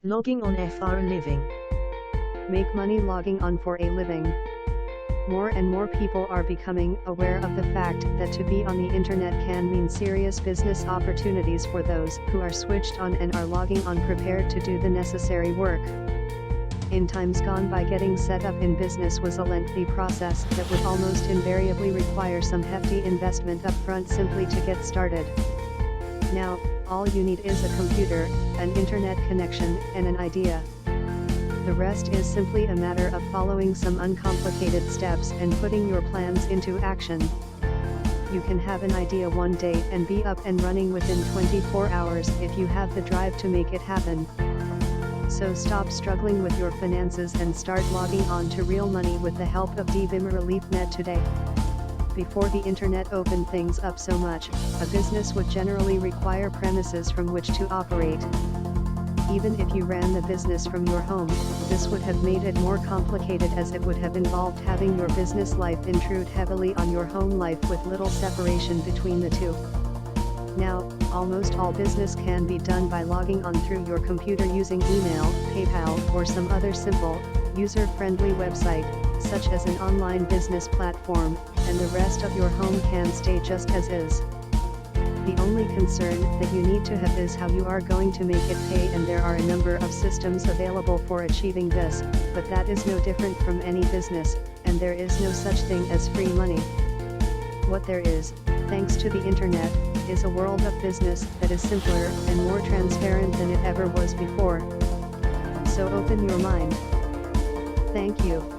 Logging on for a living. Make money logging on for a living. More and more people are becoming aware of the fact that to be on the internet can mean serious business opportunities for those who are switched on and are logging on prepared to do the necessary work. In times gone by, getting set up in business was a lengthy process that would almost invariably require some hefty investment up front simply to get started. Now, all you need is a computer, an internet connection, and an idea. The rest is simply a matter of following some uncomplicated steps and putting your plans into action. You can have an idea one day and be up and running within 24 hours if you have the drive to make it happen. So stop struggling with your finances and start logging on to real money with the help of Dbimmer Reliefnett today. Before the internet opened things up so much, a business would generally require premises from which to operate. Even if you ran the business from your home, this would have made it more complicated, as it would have involved having your business life intrude heavily on your home life with little separation between the two. Now, almost all business can be done by logging on through your computer using email, PayPal, or some other simple, user-friendly website, such as an online business platform, and the rest of your home can stay just as is. The only concern that you need to have is how you are going to make it pay, and there are a number of systems available for achieving this, but that is no different from any business, and there is no such thing as free money. What there is, thanks to the internet, is a world of business that is simpler and more transparent than it ever was before. So open your mind. Thank you.